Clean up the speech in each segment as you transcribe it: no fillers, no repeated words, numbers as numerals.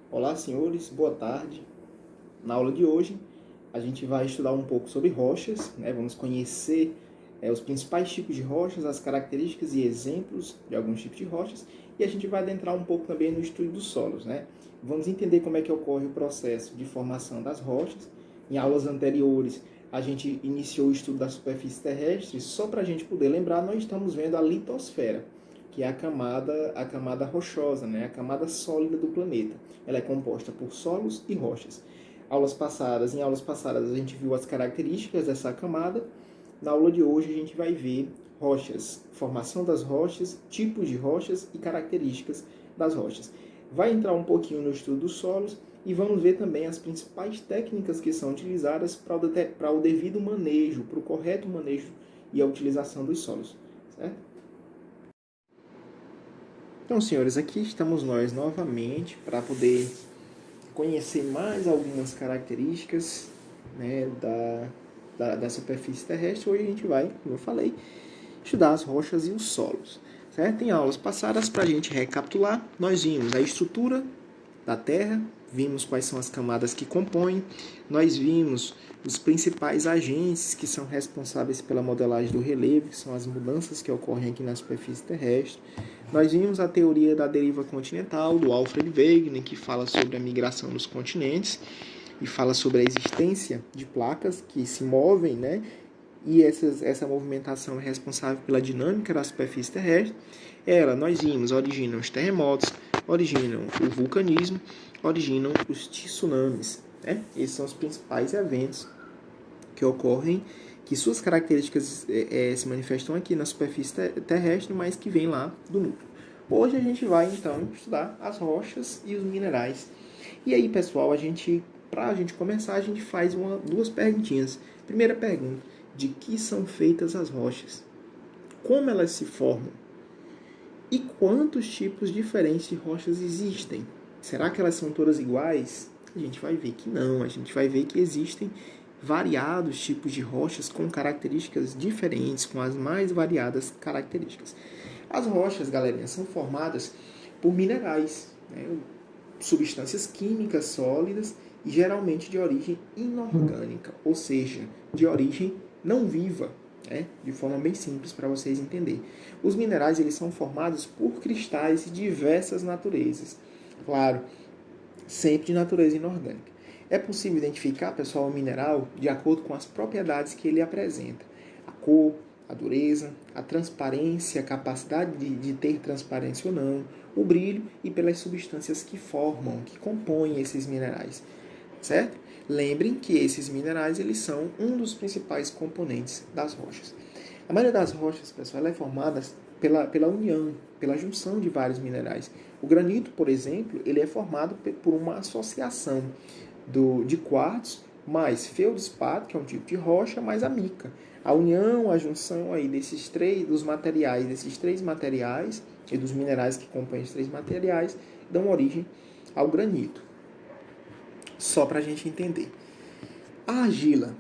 Olá, senhores, boa tarde. Na aula de hoje, a gente vai estudar um pouco sobre rochas, né? Vamos conhecer os principais tipos de rochas, as características e exemplos de alguns tipos de rochas, e a gente vai adentrar um pouco também no estudo dos solos, né? Vamos entender como é que ocorre o processo de formação das rochas. Em aulas anteriores, a gente iniciou o estudo da superfície terrestre. Só para a gente poder lembrar, nós estamos vendo a litosfera, que é a camada rochosa, né? A camada sólida do planeta. Ela é composta por solos e rochas. Em aulas passadas a gente viu as características dessa camada. Na aula de hoje a gente vai ver rochas, formação das rochas, tipos de rochas e características das rochas. Vai entrar um pouquinho no estudo dos solos e vamos ver também as principais técnicas que são utilizadas para o devido manejo, para o correto manejo e a utilização dos solos, certo? Então, senhores, aqui estamos nós novamente para poder conhecer mais algumas características, né, da superfície terrestre. Hoje a gente vai, como eu falei, estudar as rochas e os solos. Certo? Em aulas passadas, para a gente recapitular, nós vimos a estrutura da Terra, vimos quais são as camadas que compõem, nós vimos os principais agentes que são responsáveis pela modelagem do relevo, que são as mudanças que ocorrem aqui na superfície terrestre. Nós vimos a teoria da deriva continental, do Alfred Wegener, que fala sobre a migração dos continentes e fala sobre a existência de placas que se movem, né? E essa movimentação é responsável pela dinâmica da superfície terrestre. Nós vimos, originam os terremotos, originam o vulcanismo, originam os tsunamis. Né? Esses são os principais eventos que ocorrem, que suas características se manifestam aqui na superfície terrestre, mas que vêm lá do núcleo. Hoje a gente vai, então, estudar as rochas e os minerais. E aí, pessoal, para a gente começar, a gente faz duas perguntinhas. Primeira pergunta: de que são feitas as rochas? Como elas se formam? E quantos tipos diferentes de rochas existem? Será que elas são todas iguais? A gente vai ver que não. A gente vai ver que existem variados tipos de rochas com características diferentes, com as mais variadas características. As rochas, galerinha, são formadas por minerais, né? Substâncias químicas sólidas e geralmente de origem inorgânica, ou seja, de origem não viva, né? De forma bem simples para vocês entenderem. Os minerais eles são formados por cristais de diversas naturezas, claro, sempre de natureza inorgânica. É possível identificar, pessoal, o mineral de acordo com as propriedades que ele apresenta: a cor, a dureza, a transparência, a capacidade de ter transparência ou não, o brilho e pelas substâncias que formam, que compõem esses minerais, certo? Lembrem que esses minerais eles são um dos principais componentes das rochas. A maioria das rochas, pessoal, ela é formada pela união, pela junção de vários minerais. O granito, por exemplo, ele é formado por uma associação de quartzo mais feldspato, que é um tipo de rocha, mais a mica. A união, a junção aí desses três materiais e dos minerais que compõem esses três materiais dão origem ao granito. Só para a gente entender. A argila.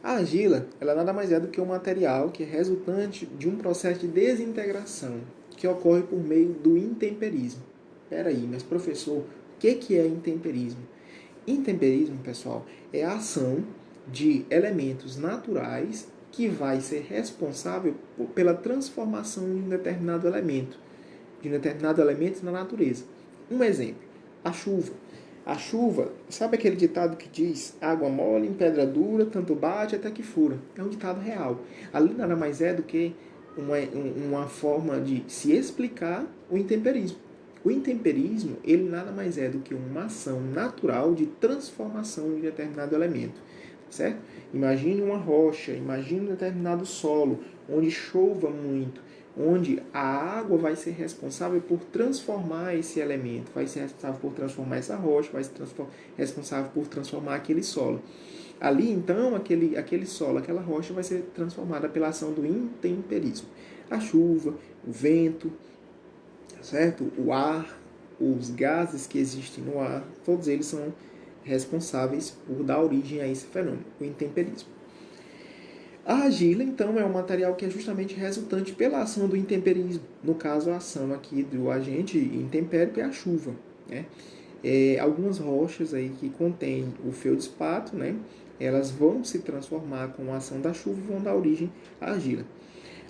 A argila, ela nada mais é do que um material que é resultante de um processo de desintegração que ocorre por meio do intemperismo. Peraí, mas professor, o que é intemperismo? Intemperismo, pessoal, é a ação de elementos naturais que vai ser responsável pela transformação de um determinado elemento na natureza. Um exemplo, a chuva. A chuva, sabe aquele ditado que diz água mole em pedra dura, tanto bate até que fura? É um ditado real. Ali nada mais é do que uma forma de se explicar o intemperismo. O intemperismo, ele nada mais é do que uma ação natural de transformação de determinado elemento, certo? Imagine uma rocha, imagine um determinado solo, onde chova muito, onde a água vai ser responsável por transformar esse elemento, vai ser responsável por transformar essa rocha, vai ser responsável por transformar aquele solo. Ali, então, aquele solo, aquela rocha vai ser transformada pela ação do intemperismo. A chuva, o vento, certo? O ar, os gases que existem no ar, todos eles são responsáveis por dar origem a esse fenômeno, o intemperismo. A argila, então, é um material que é justamente resultante pela ação do intemperismo. No caso, a ação aqui do agente intempério é a chuva, né? Algumas rochas aí que contêm o feldspato, né? Elas vão se transformar com a ação da chuva e vão dar origem à argila.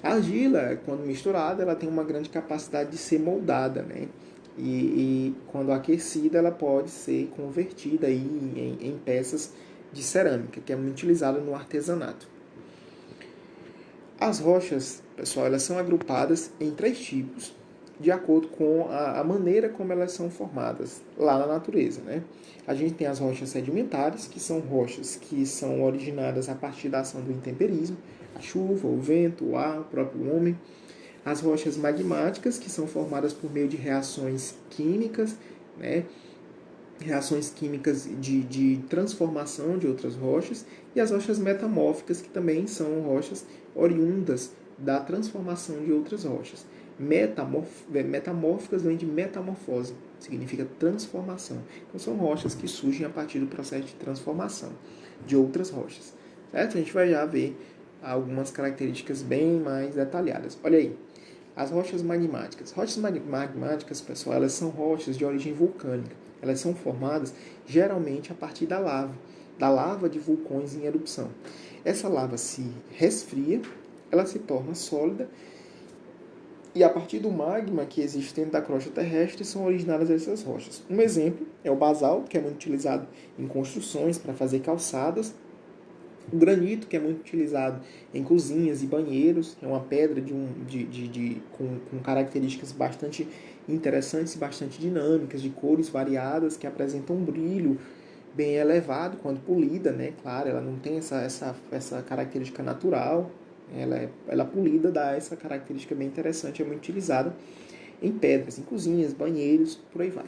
A argila, quando misturada, ela tem uma grande capacidade de ser moldada, né? E quando aquecida, ela pode ser convertida aí em peças de cerâmica, que é muito utilizada no artesanato. As rochas, pessoal, elas são agrupadas em 3 tipos, de acordo com a maneira como elas são formadas lá na natureza, né? A gente tem as rochas sedimentares, que são rochas que são originadas a partir da ação do intemperismo, a chuva, o vento, o ar, o próprio homem. As rochas magmáticas, que são formadas por meio de reações químicas, né? Reações químicas de transformação de outras rochas, e as rochas metamórficas, que também são rochas oriundas da transformação de outras rochas. Metamórficas vem de metamorfose, significa transformação. Então são rochas que surgem a partir do processo de transformação de outras rochas. Certo? A gente vai já ver algumas características bem mais detalhadas. Olha aí, as rochas magmáticas. Rochas magmáticas, pessoal, elas são rochas de origem vulcânica. Elas são formadas geralmente a partir da lava de vulcões em erupção. Essa lava se resfria, ela se torna sólida, e a partir do magma que existe dentro da crosta terrestre são originadas essas rochas. Um exemplo é o basalto, que é muito utilizado em construções para fazer calçadas. O granito, que é muito utilizado em cozinhas e banheiros, é uma pedra com características bastante interessantes e bastante dinâmicas, de cores variadas, que apresentam um brilho bem elevado quando polida, né? Claro, ela não tem essa característica natural, ela polida dá essa característica bem interessante, é muito utilizada em pedras, em cozinhas, banheiros, por aí vai.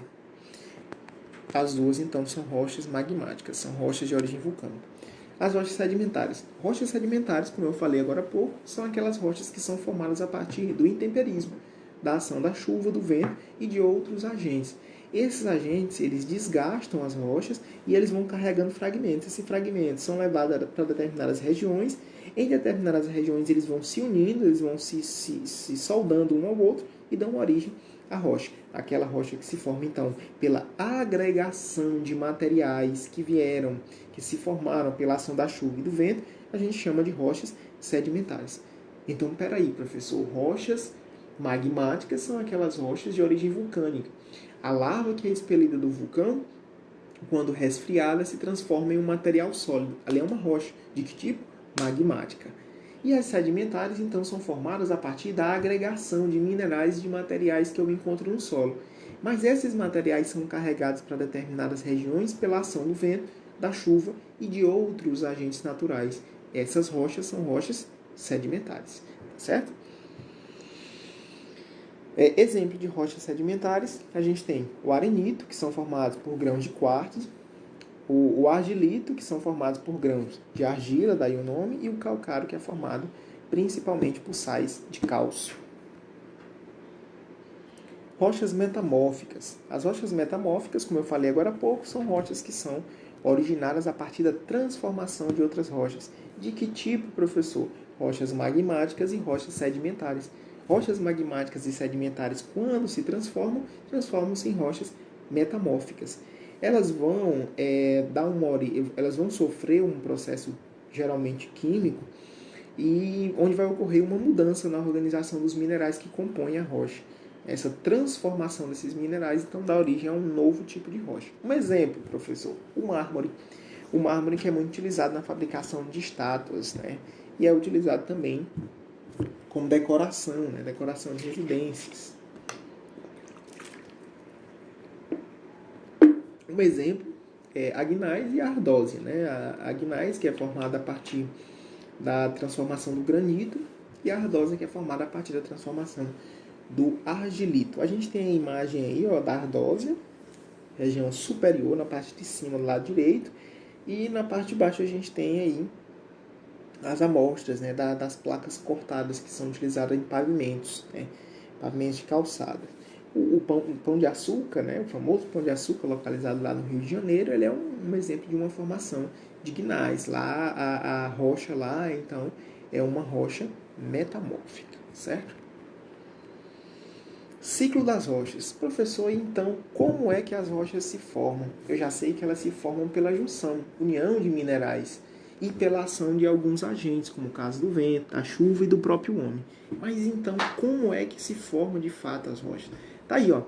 As duas, então, são rochas magmáticas, são rochas de origem vulcânica. As rochas sedimentares. Rochas sedimentares, como eu falei agora há pouco, são aquelas rochas que são formadas a partir do intemperismo, da ação da chuva, do vento e de outros agentes. Esses agentes, eles desgastam as rochas e eles vão carregando fragmentos. Esses fragmentos são levados para determinadas regiões. Em determinadas regiões, eles vão se unindo, eles vão se soldando um ao outro e dão origem à rocha. Aquela rocha que se forma, então, pela agregação de materiais que se formaram pela ação da chuva e do vento, a gente chama de rochas sedimentares. Então, peraí, professor, rochas magmáticas são aquelas rochas de origem vulcânica. A lava que é expelida do vulcão, quando resfriada, se transforma em um material sólido. Ali é uma rocha. De que tipo? Magmática. E as sedimentares, então, são formadas a partir da agregação de minerais e de materiais que eu encontro no solo. Mas esses materiais são carregados para determinadas regiões pela ação do vento, da chuva e de outros agentes naturais. Essas rochas são rochas sedimentares. Certo? Exemplo de rochas sedimentares, a gente tem o arenito, que são formados por grãos de quartzo, o argilito, que são formados por grãos de argila, daí o nome, e o calcário, que é formado principalmente por sais de cálcio. Rochas metamórficas. As rochas metamórficas, como eu falei agora há pouco, são rochas que são originadas a partir da transformação de outras rochas. De que tipo, professor? Rochas magmáticas e rochas sedimentares. Rochas magmáticas e sedimentares, quando se transformam, transformam-se em rochas metamórficas. Elas vão elas vão sofrer um processo geralmente químico e onde vai ocorrer uma mudança na organização dos minerais que compõem a rocha. Essa transformação desses minerais então dá origem a um novo tipo de rocha. Um exemplo, professor, o mármore. O mármore que é muito utilizado na fabricação de estátuas, né? E é utilizado também como decoração, né? Decoração de residências. Um exemplo é a gneiss e a ardósia, né? A gneiss, que é formada a partir da transformação do granito, e a ardósia, que é formada a partir da transformação do argilito. A gente tem a imagem aí, ó, da ardósia, região superior, na parte de cima, do lado direito, e na parte de baixo a gente tem aí as amostras, né, das placas cortadas que são utilizadas em pavimentos, né, pavimentos de calçada. O pão de açúcar, né, o famoso pão de açúcar localizado lá no Rio de Janeiro, ele é um exemplo de uma formação de gneiss. Lá a rocha lá, então, é uma rocha metamórfica, certo? Ciclo das rochas. Professor, então, como é que as rochas se formam? Eu já sei que elas se formam pela junção, união de minerais e pela ação de alguns agentes, como o caso do vento, da chuva e do próprio homem. Mas então, como é que se formam de fato as rochas? Tá aí, ó.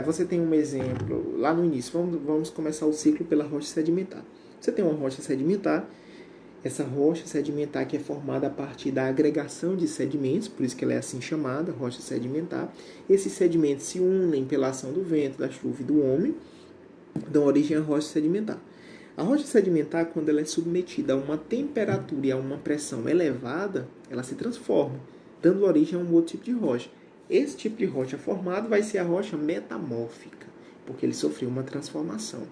Você tem um exemplo lá no início. Vamos começar o ciclo pela rocha sedimentar. Você tem uma rocha sedimentar. Essa rocha sedimentar que é formada a partir da agregação de sedimentos, por isso que ela é assim chamada, rocha sedimentar. Esses sedimentos se unem pela ação do vento, da chuva e do homem, dão origem à rocha sedimentar. A rocha sedimentar, quando ela é submetida a uma temperatura e a uma pressão elevada, ela se transforma, dando origem a um outro tipo de rocha. Esse tipo de rocha formado vai ser a rocha metamórfica, porque ele sofreu uma transformação.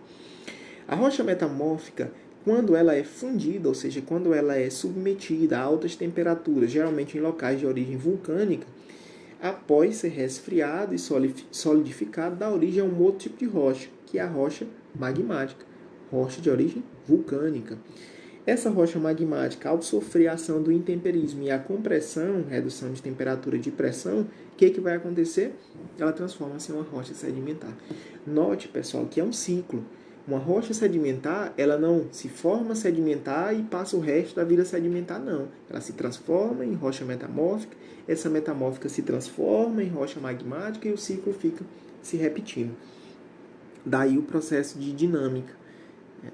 A rocha metamórfica, quando ela é fundida, ou seja, quando ela é submetida a altas temperaturas, geralmente em locais de origem vulcânica, após ser resfriado e solidificado, dá origem a um outro tipo de rocha, que é a rocha magmática, rocha de origem vulcânica. Essa rocha magmática, ao sofrer a ação do intemperismo e a compressão, redução de temperatura e de pressão, o que vai acontecer? Ela transforma-se em uma rocha sedimentar. Note, pessoal, que é um ciclo. Uma rocha sedimentar, ela não se forma sedimentar e passa o resto da vida sedimentar, não. Ela se transforma em rocha metamórfica, essa metamórfica se transforma em rocha magmática e o ciclo fica se repetindo. Daí o processo de dinâmica,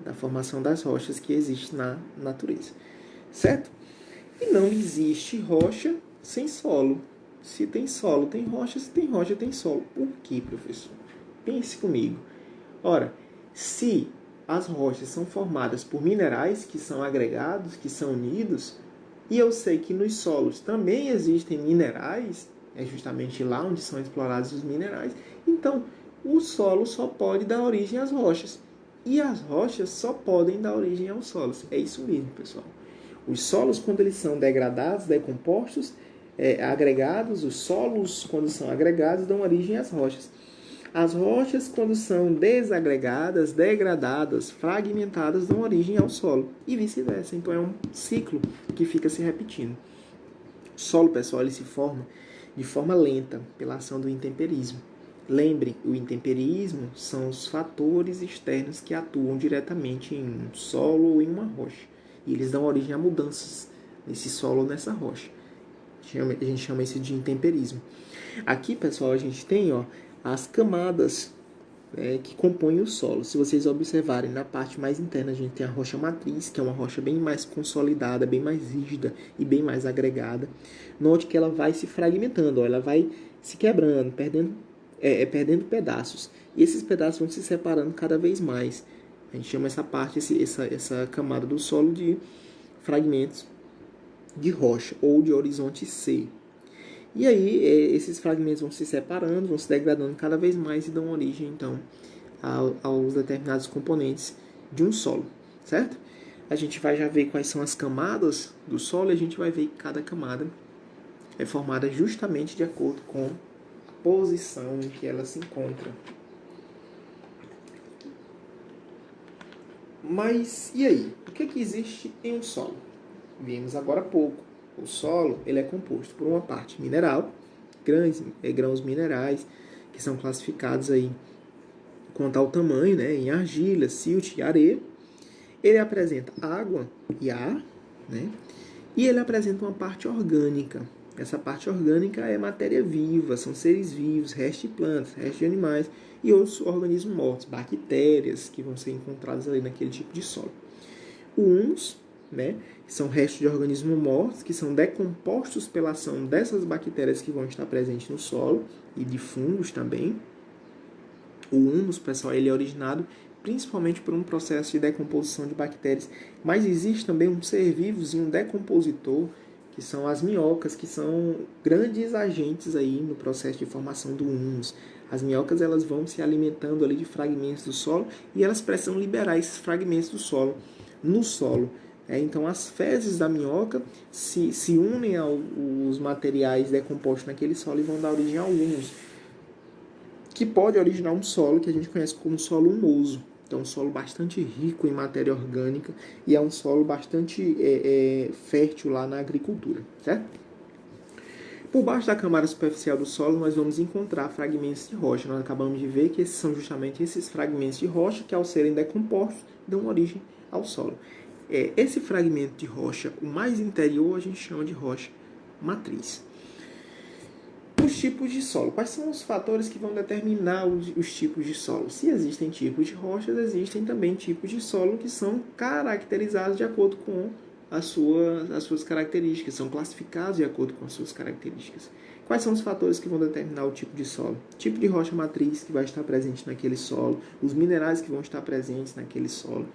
da formação das rochas que existe na natureza. Certo? E não existe rocha sem solo. Se tem solo, tem rocha. Se tem rocha, tem solo. Por quê, professor? Pense comigo. Ora, se as rochas são formadas por minerais que são agregados, que são unidos, e eu sei que nos solos também existem minerais, é justamente lá onde são explorados os minerais, então o solo só pode dar origem às rochas. E as rochas só podem dar origem aos solos. É isso mesmo, pessoal. Os solos, quando eles são degradados, decompostos, agregados, os solos, quando são agregados, dão origem às rochas. As rochas, quando são desagregadas, degradadas, fragmentadas, dão origem ao solo. E vice-versa. Então é um ciclo que fica se repetindo. O solo, pessoal, ele se forma de forma lenta pela ação do intemperismo. Lembre, o intemperismo são os fatores externos que atuam diretamente em um solo ou em uma rocha. E eles dão origem a mudanças nesse solo ou nessa rocha. A gente chama isso de intemperismo. Aqui, pessoal, a gente tem as camadas que compõem o solo. Se vocês observarem, na parte mais interna a gente tem a rocha matriz, que é uma rocha bem mais consolidada, bem mais rígida e bem mais agregada. Note que ela vai se fragmentando, ela vai se quebrando, perdendo pedaços. E esses pedaços vão se separando cada vez mais. A gente chama essa parte, essa camada do solo de fragmentos de rocha ou de horizonte C. E aí esses fragmentos vão se separando, vão se degradando cada vez mais e dão origem, então, aos determinados componentes de um solo, certo? A gente vai já ver quais são as camadas do solo e a gente vai ver que cada camada é formada justamente de acordo com posição em que ela se encontra. Mas e aí? O que existe em um solo? Vimos agora há pouco. O solo ele é composto por uma parte mineral, grãos minerais, que são classificados aí quanto ao tamanho, em argila, silt e areia. Ele apresenta água e ar, e ele apresenta uma parte orgânica. Essa parte orgânica é matéria viva, são seres vivos, restos de plantas, restos de animais e outros organismos mortos, bactérias que vão ser encontradas ali naquele tipo de solo. O humus, que são restos de organismos mortos, que são decompostos pela ação dessas bactérias que vão estar presentes no solo e de fungos também. O humus, pessoal, ele é originado principalmente por um processo de decomposição de bactérias, mas existe também um ser vivo e um decompositor, que são as minhocas, que são grandes agentes aí no processo de formação do humus. As minhocas elas vão se alimentando ali de fragmentos do solo e elas precisam liberar esses fragmentos do solo no solo. Então as fezes da minhoca se unem aos materiais decompostos naquele solo e vão dar origem ao humus, que pode originar um solo que a gente conhece como solo humoso. Então, um solo bastante rico em matéria orgânica e é um solo bastante fértil lá na agricultura, certo? Por baixo da camada superficial do solo, nós vamos encontrar fragmentos de rocha. Nós acabamos de ver que esses são justamente esses fragmentos de rocha que, ao serem decompostos, dão origem ao solo. Esse fragmento de rocha, o mais interior, a gente chama de rocha matriz. Os tipos de solo. Quais são os fatores que vão determinar os tipos de solo? Se existem tipos de rochas, existem também tipos de solo que são caracterizados de acordo com as suas características, são classificados de acordo com as suas características. Quais são os fatores que vão determinar o tipo de solo? Tipo de rocha matriz que vai estar presente naquele solo, os minerais que vão estar presentes naquele solo,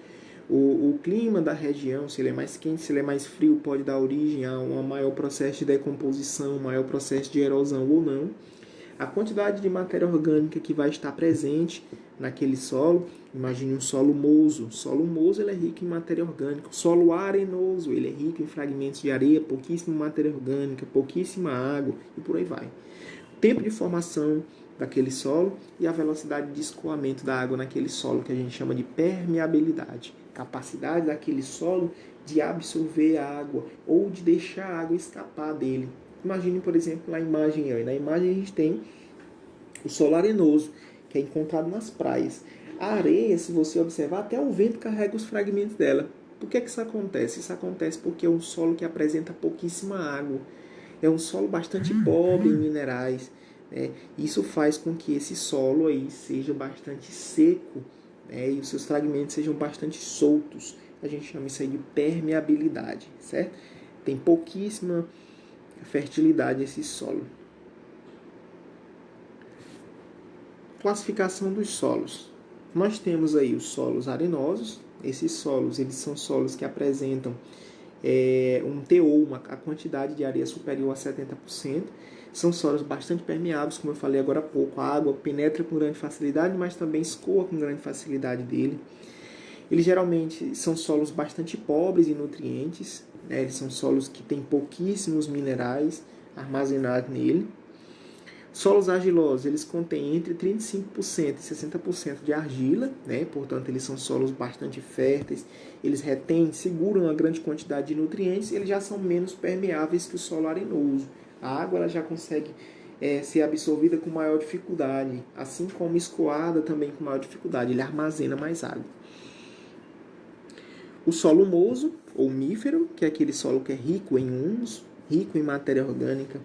o clima da região, se ele é mais quente, se ele é mais frio, pode dar origem a um maior processo de decomposição, um maior processo de erosão ou não. A quantidade de matéria orgânica que vai estar presente naquele solo. Imagine um solo moso. O solo moso ele é rico em matéria orgânica. O solo arenoso ele é rico em fragmentos de areia, pouquíssima matéria orgânica, pouquíssima água e por aí vai. O tempo de formação daquele solo e a velocidade de escoamento da água naquele solo, que a gente chama de permeabilidade. Capacidade daquele solo de absorver a água ou de deixar a água escapar dele. Imagine, por exemplo, na imagem aí. Na imagem a gente tem o solo arenoso, que é encontrado nas praias. A areia, se você observar, até o vento carrega os fragmentos dela. Por que isso acontece? Isso acontece porque é um solo que apresenta pouquíssima água. É um solo bastante pobre em minerais. Isso faz com que esse solo aí seja bastante seco, e os seus fragmentos sejam bastante soltos. A gente chama isso aí de permeabilidade, certo? Tem pouquíssima fertilidade esse solo. Classificação dos solos. Nós temos aí os solos arenosos. Esses solos eles são solos que apresentam um teor, a quantidade de areia superior a 70%. São solos bastante permeáveis, como eu falei agora há pouco. A água penetra com grande facilidade, mas também escoa com grande facilidade dele. Eles geralmente são solos bastante pobres em nutrientes. Eles são solos que têm pouquíssimos minerais armazenados nele. Solos argilosos, eles contêm entre 35% e 60% de argila, portanto eles são solos bastante férteis, eles retêm, seguram uma grande quantidade de nutrientes e eles já são menos permeáveis que o solo arenoso. A água ela já consegue ser absorvida com maior dificuldade, assim como escoada também com maior dificuldade, ele armazena mais água. O solo humoso, ou mífero, que é aquele solo que é rico em humus, rico em matéria orgânica,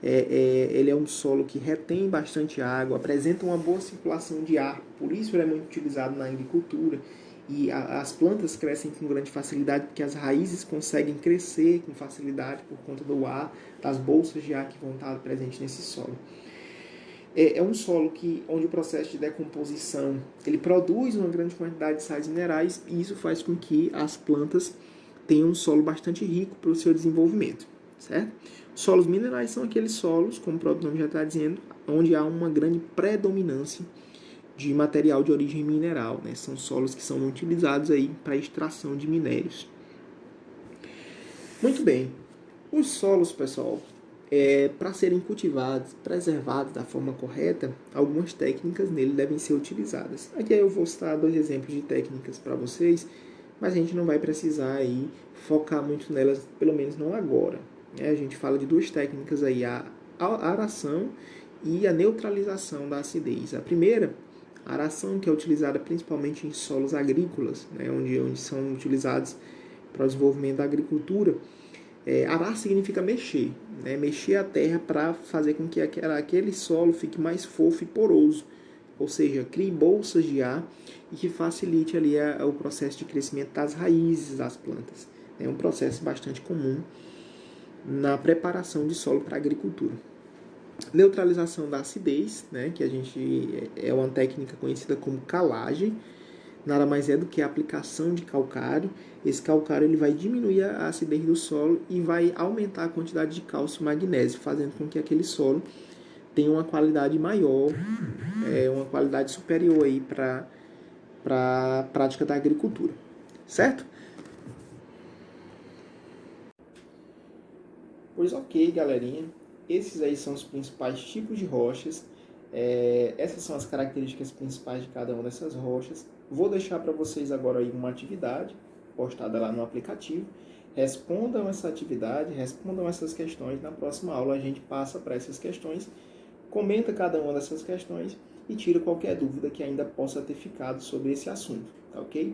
ele é um solo que retém bastante água, apresenta uma boa circulação de ar, por isso ele é muito utilizado na agricultura. E as plantas crescem com grande facilidade porque as raízes conseguem crescer com facilidade por conta do ar, das bolsas de ar que vão estar presentes nesse solo. É um solo onde o processo de decomposição ele produz uma grande quantidade de sais minerais e isso faz com que as plantas tenham um solo bastante rico para o seu desenvolvimento, certo? Solos minerais são aqueles solos, como o próprio nome já está dizendo, onde há uma grande predominância de material de origem mineral, São solos que são utilizados aí para extração de minérios. Muito bem. Os solos, pessoal, para serem cultivados, preservados da forma correta, algumas técnicas nele devem ser utilizadas. Aqui eu vou citar 2 exemplos de técnicas para vocês, mas a gente não vai precisar aí focar muito nelas, pelo menos não agora. A gente fala de 2 técnicas aí, a aração e a neutralização da acidez. A primeira, a aração, que é utilizada principalmente em solos agrícolas, onde são utilizados para o desenvolvimento da agricultura. Arar significa mexer, mexer a terra para fazer com que aquele solo fique mais fofo e poroso, ou seja, crie bolsas de ar e que facilite ali o processo de crescimento das raízes das plantas. É um processo bastante comum na preparação de solo para a agricultura. Neutralização da acidez, que a gente é uma técnica conhecida como calagem, nada mais é do que a aplicação de calcário. Esse calcário ele vai diminuir a acidez do solo e vai aumentar a quantidade de cálcio e magnésio, fazendo com que aquele solo tenha uma qualidade maior, uma qualidade superior aí para a prática da agricultura, certo? Pois ok, galerinha. Esses aí são os principais tipos de rochas. Essas são as características principais de cada uma dessas rochas. Vou deixar para vocês agora aí uma atividade postada lá no aplicativo, respondam essa atividade, respondam essas questões. Na próxima aula a gente passa para essas questões, comenta cada uma dessas questões e tira qualquer dúvida que ainda possa ter ficado sobre esse assunto, tá ok?